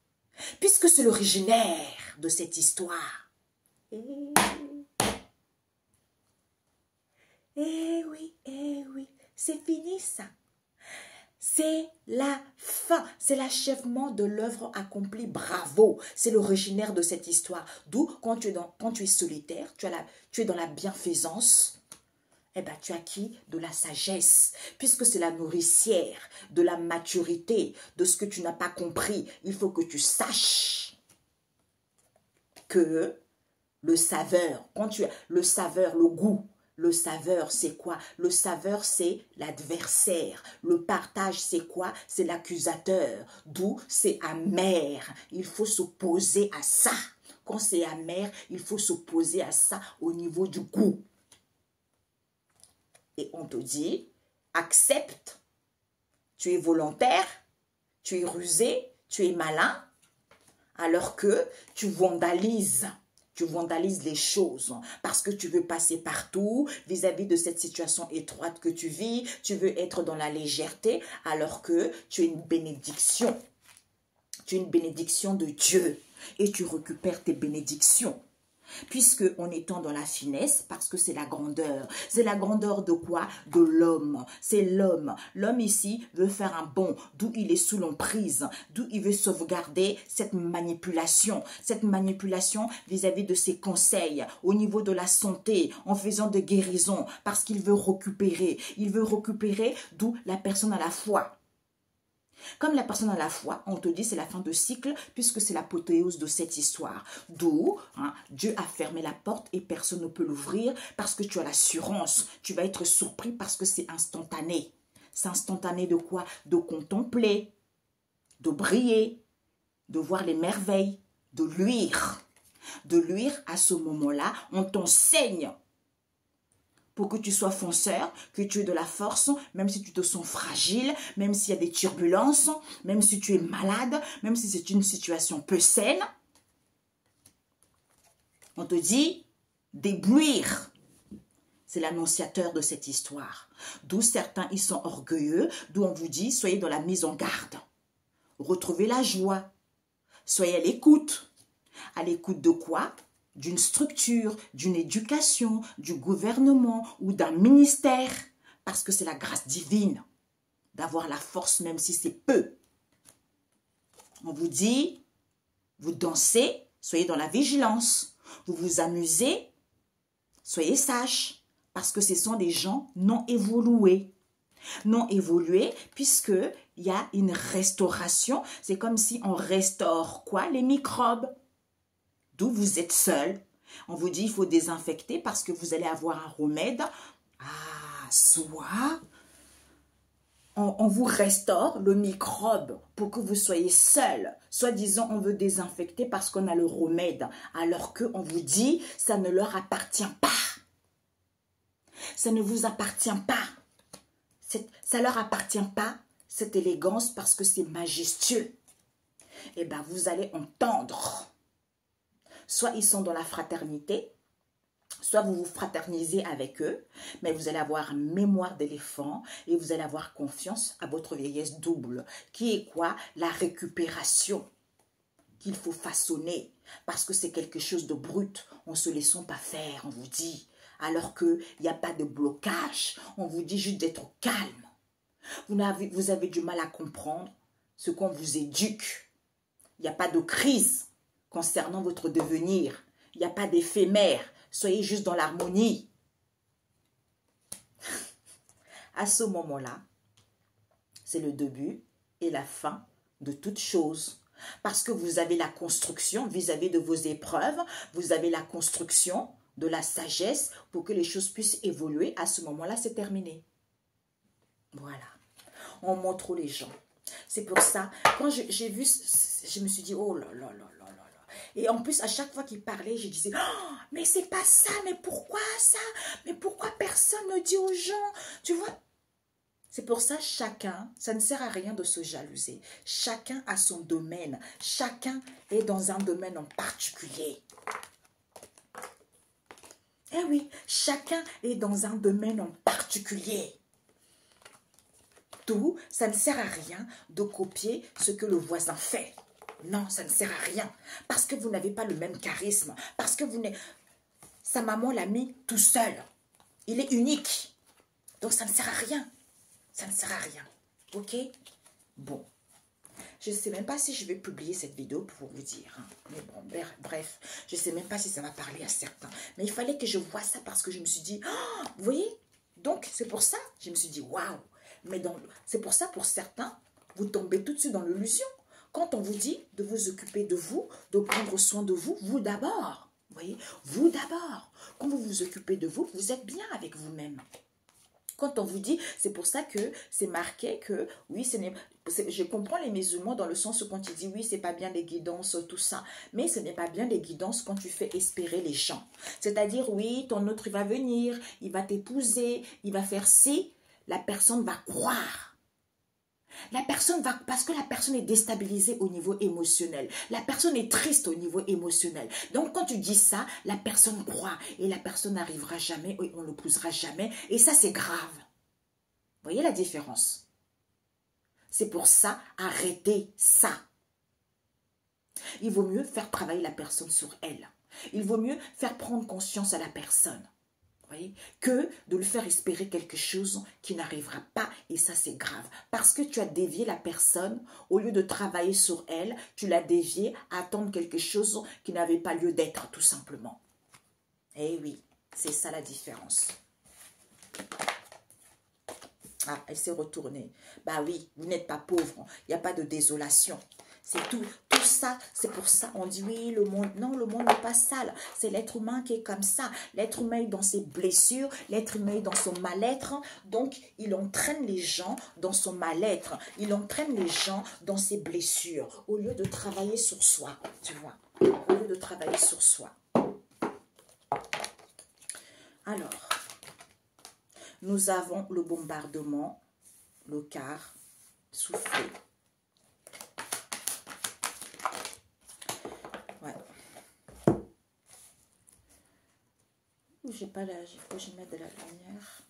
Puisque c'est l'originaire de cette histoire. Eh oui, c'est fini ça. C'est la fin, c'est l'achèvement de l'œuvre accomplie. Bravo, c'est l'originaire de cette histoire. D'où, quand tu es solitaire, tu es dans la bienfaisance, eh bien, tu as acquis de la sagesse, puisque c'est la nourricière de la maturité, de ce que tu n'as pas compris. Il faut que tu saches que le saveur, le saveur, le goût, le saveur, c'est quoi? Le saveur, c'est l'adversaire. Le partage, c'est quoi? C'est l'accusateur. D'où c'est amer. Il faut s'opposer à ça. Quand c'est amer, il faut s'opposer à ça au niveau du goût. Et on te dit, accepte. Tu es volontaire, tu es rusé, tu es malin, alors que tu vandalises. Tu vandalises les choses parce que tu veux passer partout vis-à-vis de cette situation étroite que tu vis. Tu veux être dans la légèreté alors que tu es une bénédiction. Tu es une bénédiction de Dieu et tu récupères tes bénédictions. Puisque en étant dans la finesse, parce que c'est la grandeur. C'est la grandeur de quoi? De l'homme. C'est l'homme. L'homme ici veut faire un bond, d'où il est sous l'emprise, d'où il veut sauvegarder cette manipulation vis-à-vis de ses conseils, au niveau de la santé, en faisant de guérison, parce qu'il veut récupérer. Il veut récupérer, d'où la personne a la foi. Comme la personne a la foi, on te dit c'est la fin de cycle puisque c'est l'apothéose de cette histoire. D'où Dieu a fermé la porte et personne ne peut l'ouvrir parce que tu as l'assurance. Tu vas être surpris parce que c'est instantané. C'est instantané de quoi? De contempler, de briller, de voir les merveilles, de luire. De luire à ce moment-là, on t'enseigne. Pour que tu sois fonceur, que tu aies de la force, même si tu te sens fragile, même s'il y a des turbulences, même si tu es malade, même si c'est une situation peu saine. On te dit d'éblouir. C'est l'annonciateur de cette histoire. D'où certains, ils sont orgueilleux, d'où on vous dit, soyez dans la mise en garde. Retrouvez la joie. Soyez à l'écoute. À l'écoute de quoi? D'une structure, d'une éducation, du gouvernement ou d'un ministère. Parce que c'est la grâce divine d'avoir la force même si c'est peu. On vous dit, vous dansez, soyez dans la vigilance. Vous vous amusez, soyez sages. Parce que ce sont des gens non évolués. Non évolués puisqu'il y a une restauration. C'est comme si on restaure quoi? Les microbes. D'où vous êtes seul. On vous dit il faut désinfecter parce que vous allez avoir un remède. Soit on vous restaure le microbe pour que vous soyez seul. Soit disant on veut désinfecter parce qu'on a le remède. Alors qu'on vous dit ça ne leur appartient pas. Ça ne vous appartient pas. Ça ne leur appartient pas cette élégance parce que c'est majestueux. Eh bien vous allez entendre. Soit ils sont dans la fraternité, soit vous vous fraternisez avec eux, mais vous allez avoir mémoire d'éléphant et vous allez avoir confiance à votre vieillesse double, qui est quoi? La récupération qu'il faut façonner, parce que c'est quelque chose de brut, on ne se laisse pas faire, on vous dit, alors qu'il n'y a pas de blocage, on vous dit juste d'être calme. Vous avez du mal à comprendre ce qu'on vous éduque, il n'y a pas de crise concernant votre devenir. Il n'y a pas d'éphémère. Soyez juste dans l'harmonie. À ce moment-là, c'est le début et la fin de toute chose. Parce que vous avez la construction vis-à-vis de vos épreuves. Vous avez la construction de la sagesse pour que les choses puissent évoluer. À ce moment-là, c'est terminé. Voilà. On montre les gens. C'est pour ça, quand j'ai vu, je me suis dit, oh là là là là là là. Et en plus, à chaque fois qu'il parlait, je disais, oh, mais c'est pas ça, mais pourquoi ça? Mais pourquoi personne ne dit aux gens? Tu vois? C'est pour ça, chacun, ça ne sert à rien de se jalouser. Chacun a son domaine. Chacun est dans un domaine en particulier. Eh oui, chacun est dans un domaine en particulier. Tout, ça ne sert à rien de copier ce que le voisin fait. Non, ça ne sert à rien. Parce que vous n'avez pas le même charisme. Parce que vous n'êtes... Sa maman l'a mis tout seul. Il est unique. Donc ça ne sert à rien. Ça ne sert à rien. Ok? Bon. Je ne sais même pas si je vais publier cette vidéo pour vous dire. Hein. Mais bon, bref. Je ne sais même pas si ça va parler à certains. Mais il fallait que je voie ça parce que je me suis dit... Oh, vous voyez? Donc, c'est pour ça. Je me suis dit, waouh. Mais c'est pour ça, pour certains, vous tombez tout de suite dans l'illusion. Quand on vous dit de vous occuper de vous, de prendre soin de vous, vous d'abord. Vous voyez? Vous d'abord. Quand vous vous occupez de vous, vous êtes bien avec vous-même. Quand on vous dit, c'est pour ça que c'est marqué que, oui, je comprends les musulmans dans le sens où quand ils disent, oui, c'est pas bien les guidances, tout ça. Mais ce n'est pas bien les guidances quand tu fais espérer les gens. C'est-à-dire, oui, ton autre, il va venir, il va t'épouser, il va faire ci. La personne va croire. La personne va, parce que la personne est déstabilisée au niveau émotionnel. La personne est triste au niveau émotionnel. Donc, quand tu dis ça, la personne croit. Et la personne n'arrivera jamais, et on ne l'épousera jamais. Et ça, c'est grave. Vous voyez la différence? C'est pour ça, arrêtez ça. Il vaut mieux faire travailler la personne sur elle. Il vaut mieux faire prendre conscience à la personne. Voyez, que de le faire espérer quelque chose qui n'arrivera pas, et ça c'est grave, parce que tu as dévié la personne, au lieu de travailler sur elle, tu l'as déviée à attendre quelque chose qui n'avait pas lieu d'être, tout simplement. Eh oui, c'est ça la différence. Ah, elle s'est retournée. Bah oui, vous n'êtes pas pauvre, il n'y a pas de désolation. C'est tout ça, c'est pour ça, on dit oui, le monde, non, le monde n'est pas sale, c'est l'être humain qui est comme ça, l'être humain est dans ses blessures, l'être humain est dans son mal-être, donc il entraîne les gens dans son mal-être, il entraîne les gens dans ses blessures, au lieu de travailler sur soi, tu vois, au lieu de travailler sur soi. Alors, nous avons le bombardement, le quart, soufflé. Ouais. J'ai pas là, il faut que je mette de la lumière.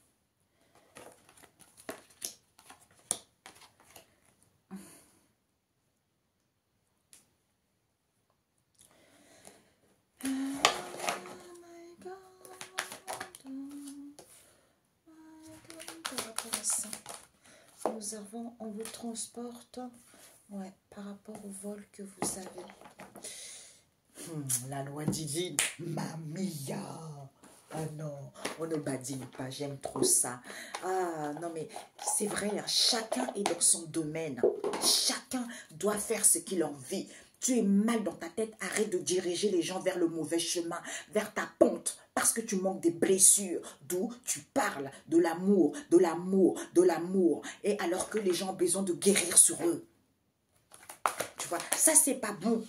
Nous avons, on vous transporte, ouais, par rapport au vol que vous avez. La loi divine, mamia. Ah non, on ne badine pas, j'aime trop ça. Ah non mais c'est vrai, hein, chacun est dans son domaine. Chacun doit faire ce qu'il a envie. Tu es mal dans ta tête, arrête de diriger les gens vers le mauvais chemin, vers ta pente, parce que tu manques des blessures. D'où tu parles de l'amour, de l'amour, de l'amour. Et alors que les gens ont besoin de guérir sur eux. Tu vois, ça c'est pas bon.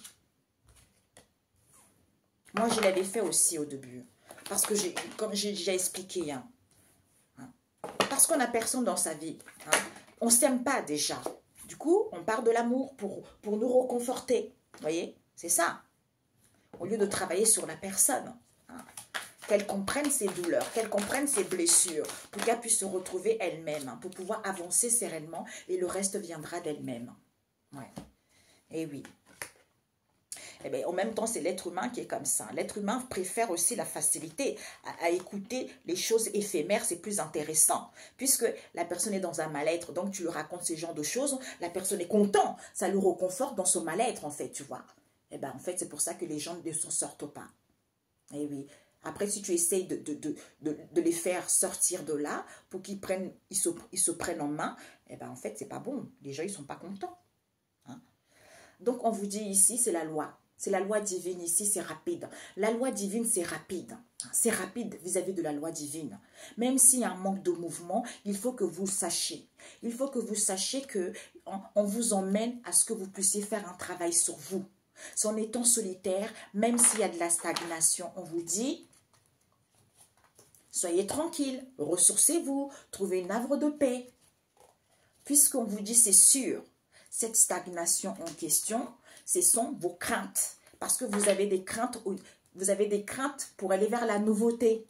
Moi, je l'avais fait aussi au début. Parce que, comme j'ai déjà expliqué, hein, parce qu'on n'a personne dans sa vie. Hein, on ne s'aime pas déjà. Du coup, on part de l'amour pour nous reconforter. Vous voyez? C'est ça. Au lieu de travailler sur la personne. Hein, qu'elle comprenne ses douleurs, qu'elle comprenne ses blessures, pour qu'elle puisse se retrouver elle-même, hein, pour pouvoir avancer sereinement et le reste viendra d'elle-même. Ouais. Et oui. Eh bien, en même temps, c'est l'être humain qui est comme ça. L'être humain préfère aussi la facilité à écouter les choses éphémères, c'est plus intéressant. Puisque la personne est dans un mal-être, donc tu lui racontes ce genre de choses, la personne est contente, ça le reconforte dans son mal-être, en fait, tu vois. Eh bien, en fait, c'est pour ça que les gens ne s'en sortent pas. Eh oui. Après, si tu essayes de les faire sortir de là, pour qu'ils se prennent en main, eh bien, en fait, c'est pas bon. Les gens, ils sont pas contents. Hein? Donc, on vous dit ici, c'est la loi. C'est la loi divine ici, c'est rapide. La loi divine, c'est rapide. C'est rapide vis-à-vis de la loi divine. Même s'il y a un manque de mouvement, il faut que vous le sachiez. Il faut que vous sachiez qu'on vous emmène à ce que vous puissiez faire un travail sur vous. Si en étant solitaire, même s'il y a de la stagnation, on vous dit, soyez tranquille, ressourcez-vous, trouvez une havre de paix. Puisqu'on vous dit, c'est sûr, cette stagnation en question, ce sont vos craintes. Parce que vous avez des craintes pour aller vers la nouveauté.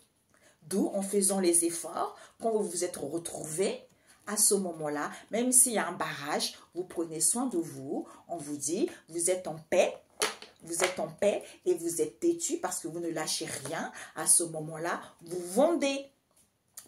D'où, en faisant les efforts, quand vous vous êtes retrouvés, à ce moment-là, même s'il y a un barrage, vous prenez soin de vous. On vous dit, vous êtes en paix. Vous êtes en paix et vous êtes têtu parce que vous ne lâchez rien. À ce moment-là, vous vendez.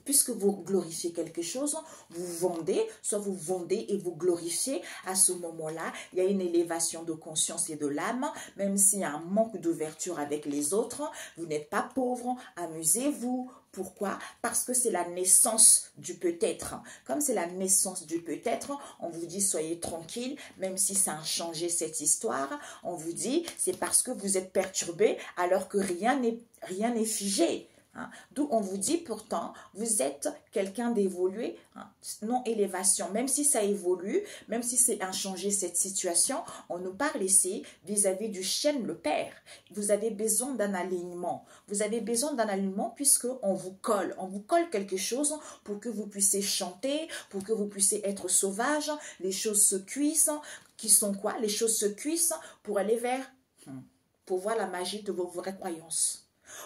Puisque vous glorifiez quelque chose, vous vendez, soit vous vendez et vous glorifiez. À ce moment-là, il y a une élévation de conscience et de l'âme, même s'il y a un manque d'ouverture avec les autres. Vous n'êtes pas pauvre, amusez-vous. Pourquoi? Parce que c'est la naissance du peut-être. Comme c'est la naissance du peut-être, on vous dit soyez tranquille, même si ça a changé cette histoire. On vous dit c'est parce que vous êtes perturbé alors que rien n'est figé. D'où on vous dit pourtant, vous êtes quelqu'un d'évolué, non élévation. Même si ça évolue, même si c'est inchangé cette situation, on nous parle ici vis-à-vis du chêne, le Père. Vous avez besoin d'un alignement. Vous avez besoin d'un alignement puisqu'on vous colle. On vous colle quelque chose pour que vous puissiez chanter, pour que vous puissiez être sauvage. Les choses se cuisent. Qui sont quoi? Les choses se cuisent pour aller vers, pour voir la magie de vos vraies croyances.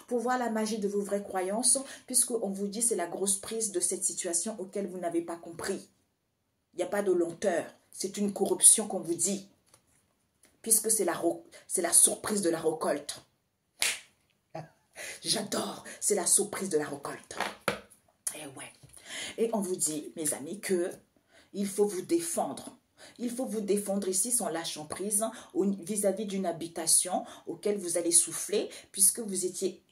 Pour voir la magie de vos vraies croyances, puisqu'on vous dit c'est la grosse prise de cette situation auquel vous n'avez pas compris. Il n'y a pas de lenteur, c'est une corruption qu'on vous dit, puisque c'est la surprise de la récolte. J'adore, c'est la surprise de la récolte. Et ouais. Et on vous dit, mes amis, que il faut vous défendre. Il faut vous défendre ici sans lâchant prise vis-à-vis d'une habitation auquel vous allez souffler puisque vous étiez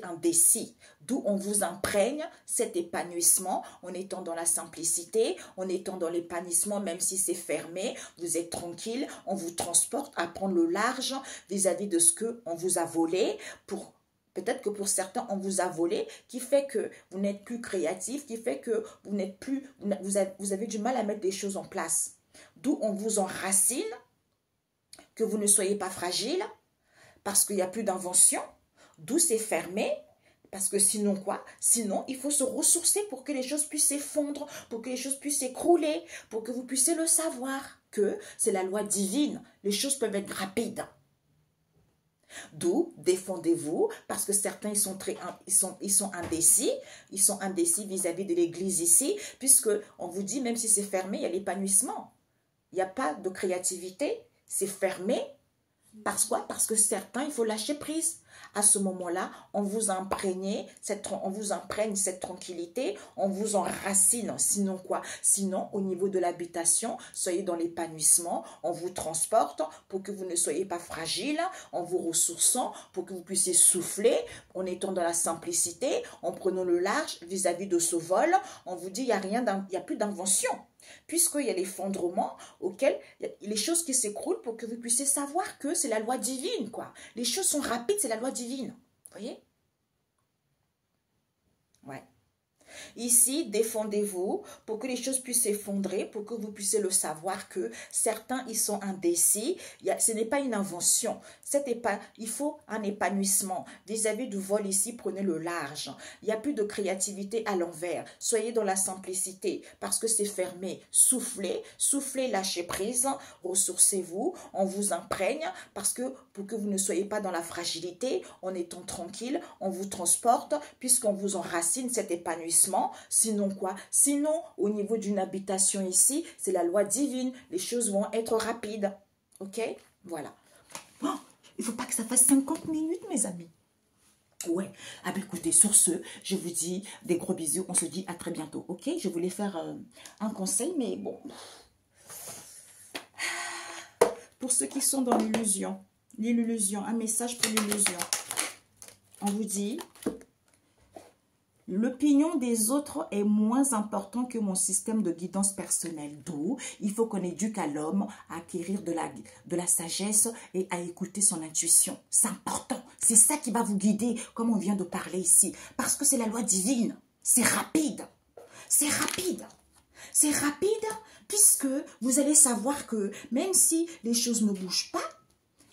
indécis. D'où on vous imprègne cet épanouissement en étant dans la simplicité, en étant dans l'épanouissement même si c'est fermé. Vous êtes tranquille, on vous transporte à prendre le large vis-à-vis de ce qu'on vous a volé pour... Peut-être que pour certains, on vous a volé, qui fait que vous n'êtes plus créatif, qui fait que vous avez du mal à mettre des choses en place. D'où on vous enracine, que vous ne soyez pas fragile, parce qu'il n'y a plus d'invention. D'où c'est fermé, parce que sinon quoi? Sinon, il faut se ressourcer pour que les choses puissent s'effondrer, pour que les choses puissent s'écrouler, pour que vous puissiez le savoir, que c'est la loi divine. Les choses peuvent être rapides. D'où défendez-vous parce que certains ils sont indécis, vis-à-vis de l'église ici, puisque on vous dit même si c'est fermé, il y a l'épanouissement. Il n'y a pas de créativité, c'est fermé. Parce quoi? Parce que certains, il faut lâcher prise. À ce moment-là, on vous imprègne cette tranquillité, on vous enracine. Sinon quoi? Sinon, au niveau de l'habitation, soyez dans l'épanouissement, on vous transporte pour que vous ne soyez pas fragile, en vous ressourçant, pour que vous puissiez souffler, en étant dans la simplicité, en prenant le large vis-à-vis de ce vol. On vous dit, il n'y a plus d'invention. Puisqu'il y a l'effondrement auquel les choses qui s'écroulent pour que vous puissiez savoir que c'est la loi divine, quoi. Les choses sont rapides, c'est la loi divine. Vous voyez? Ouais. Ici, défendez-vous pour que les choses puissent s'effondrer, pour que vous puissiez le savoir que certains, ils sont indécis. Ce n'est pas une invention. Il faut un épanouissement. Vis-à-vis du vol ici, prenez le large. Il n'y a plus de créativité à l'envers. Soyez dans la simplicité parce que c'est fermé. Soufflez, lâchez prise, ressourcez-vous. On vous imprègne parce que pour que vous ne soyez pas dans la fragilité, en étant tranquille, on vous transporte puisqu'on vous enracine cet épanouissement. Sinon quoi? Sinon, au niveau d'une habitation ici, c'est la loi divine. Les choses vont être rapides. Ok? Voilà. Oh, il ne faut pas que ça fasse 50 minutes, mes amis. Ouais. Ah ben écoutez, sur ce, je vous dis des gros bisous. On se dit à très bientôt. Ok? Je voulais faire un conseil, mais bon. Pour ceux qui sont dans l'illusion, un message pour l'illusion. On vous dit... L'opinion des autres est moins important que mon système de guidance personnelle. D'où il faut qu'on éduque à l'homme à acquérir de la sagesse et à écouter son intuition. C'est important. C'est ça qui va vous guider, comme on vient de parler ici. Parce que c'est la loi divine. C'est rapide. C'est rapide. C'est rapide puisque vous allez savoir que même si les choses ne bougent pas,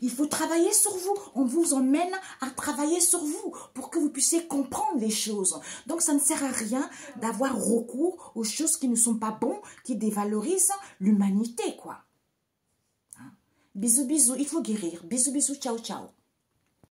il faut travailler sur vous. On vous emmène à travailler sur vous pour que vous puissiez comprendre les choses. Donc, ça ne sert à rien d'avoir recours aux choses qui ne sont pas bonnes, qui dévalorisent l'humanité, quoi. Hein? Bisous, bisous. Il faut guérir. Bisous, bisous. Ciao, ciao.